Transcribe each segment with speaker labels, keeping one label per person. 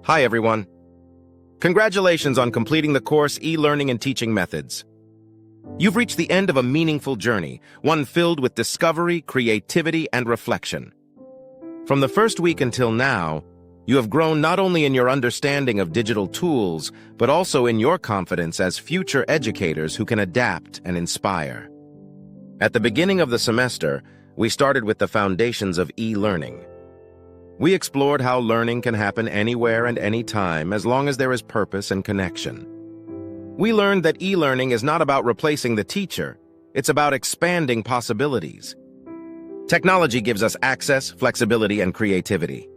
Speaker 1: Hi, everyone. Congratulations on completing the course E-Learning and Teaching Methods. You've reached the end of a meaningful journey, one filled with discovery, creativity, and reflection. From the first week until now, you have grown not only in your understanding of digital tools, but also in your confidence as future educators who can adapt and inspire. At the beginning of the semester, we started with the foundations of e-learning. We explored how learning can happen anywhere and anytime as long as there is purpose and connection. We learned that e-learning is not about replacing the teacher, it's about expanding possibilities. Technology gives us access, flexibility, and creativity.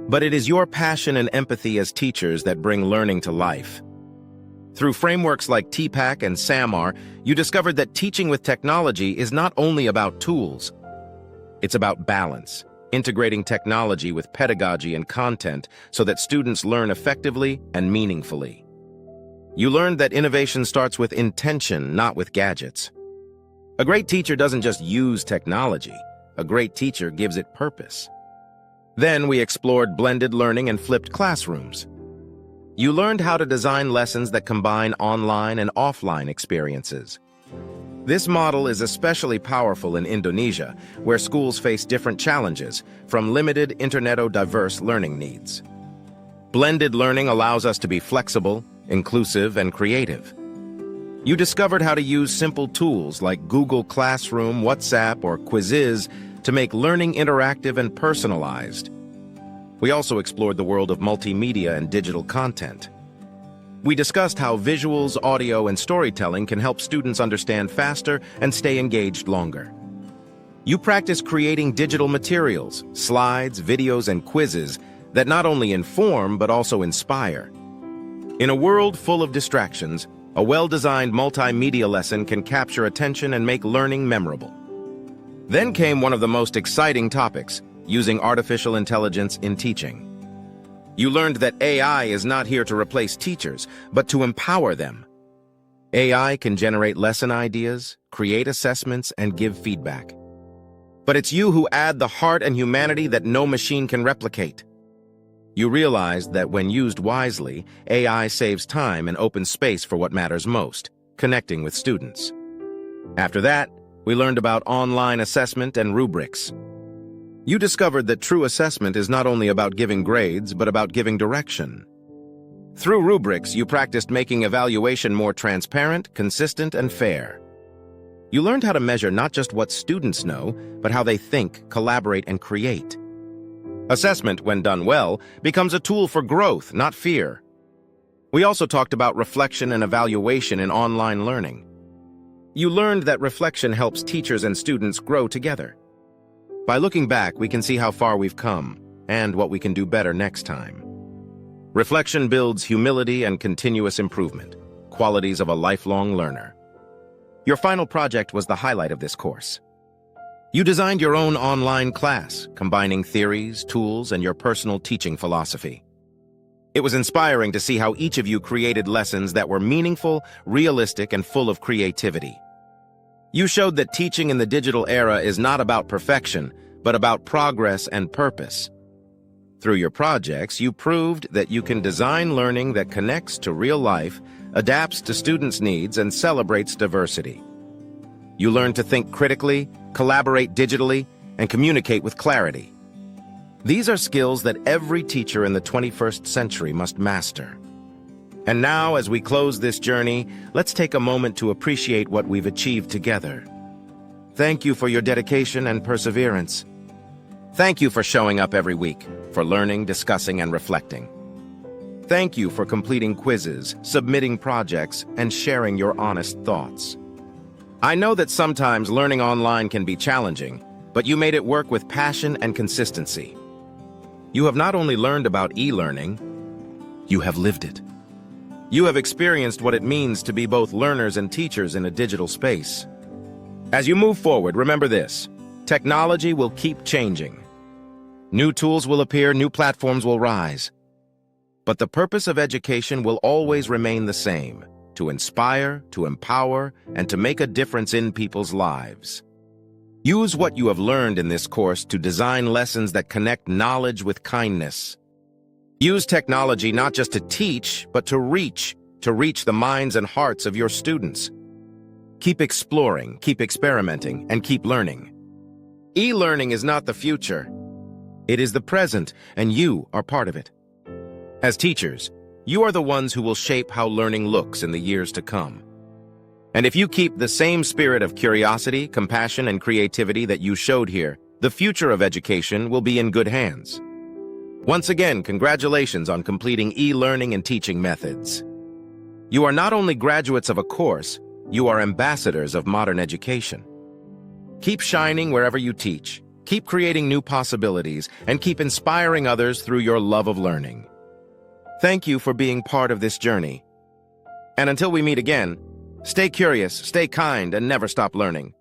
Speaker 1: But it is your passion and empathy as teachers that bring learning to life. Through frameworks like TPAC and SAMR, you discovered that teaching with technology is not only about tools. It's about balance, integrating technology with pedagogy and content so that students learn effectively and meaningfully. You learned that innovation starts with intention, not with gadgets. A great teacher doesn't just use technology. A great teacher gives it purpose. Then we explored blended learning and flipped classrooms. You learned how to design lessons that combine online and offline experiences. This model is especially powerful in Indonesia, where schools face different challenges, from limited internet-diverse learning needs. Blended learning allows us to be flexible, inclusive, and creative. You discovered how to use simple tools like Google Classroom, WhatsApp, or Quizzes to make learning interactive and personalized. We also explored the world of multimedia and digital content. We discussed how visuals, audio, and storytelling can help students understand faster and stay engaged longer. You practice creating digital materials, slides, videos, and quizzes that not only inform but also inspire. In a world full of distractions, a well-designed multimedia lesson can capture attention and make learning memorable. Then came one of the most exciting topics, using artificial intelligence in teaching. You learned that AI is not here to replace teachers, but to empower them. AI can generate lesson ideas, create assessments, and give feedback. But it's you who add the heart and humanity that no machine can replicate. You realized that when used wisely, AI saves time and opens space for what matters most, connecting with students. After that, we learned about online assessment and rubrics. You discovered that true assessment is not only about giving grades, but about giving direction. Through rubrics, you practiced making evaluation more transparent, consistent, and fair. You learned how to measure not just what students know, but how they think, collaborate, and create. Assessment, when done well, becomes a tool for growth, not fear. We also talked about reflection and evaluation in online learning. You learned that reflection helps teachers and students grow together. By looking back, we can see how far we've come and what we can do better next time. Reflection builds humility and continuous improvement, qualities of a lifelong learner. Your final project was the highlight of this course. You designed your own online class, combining theories, tools, and your personal teaching philosophy. It was inspiring to see how each of you created lessons that were meaningful, realistic, and full of creativity. You showed that teaching in the digital era is not about perfection, but about progress and purpose. Through your projects, you proved that you can design learning that connects to real life, adapts to students' needs, and celebrates diversity. You learned to think critically, collaborate digitally, and communicate with clarity. These are skills that every teacher in the 21st century must master. And now, as we close this journey, let's take a moment to appreciate what we've achieved together. Thank you for your dedication and perseverance. Thank you for showing up every week, for learning, discussing, and reflecting. Thank you for completing quizzes, submitting projects, and sharing your honest thoughts. I know that sometimes learning online can be challenging, but you made it work with passion and consistency. You have not only learned about e-learning, you have lived it. You have experienced what it means to be both learners and teachers in a digital space. As you move forward, remember this: technology will keep changing. New tools will appear, new platforms will rise. But the purpose of education will always remain the same: to inspire, to empower, and to make a difference in people's lives. Use what you have learned in this course to design lessons that connect knowledge with kindness. Use technology not just to teach, but to reach the minds and hearts of your students. Keep exploring, keep experimenting, and keep learning. E-learning is not the future. It is the present, and you are part of it. As teachers, you are the ones who will shape how learning looks in the years to come. And if you keep the same spirit of curiosity, compassion, and creativity that you showed here, the future of education will be in good hands. Once again, congratulations on completing e-learning and teaching methods. You are not only graduates of a course, you are ambassadors of modern education. Keep shining wherever you teach, keep creating new possibilities, and keep inspiring others through your love of learning. Thank you for being part of this journey. And until we meet again, stay curious, stay kind, and never stop learning.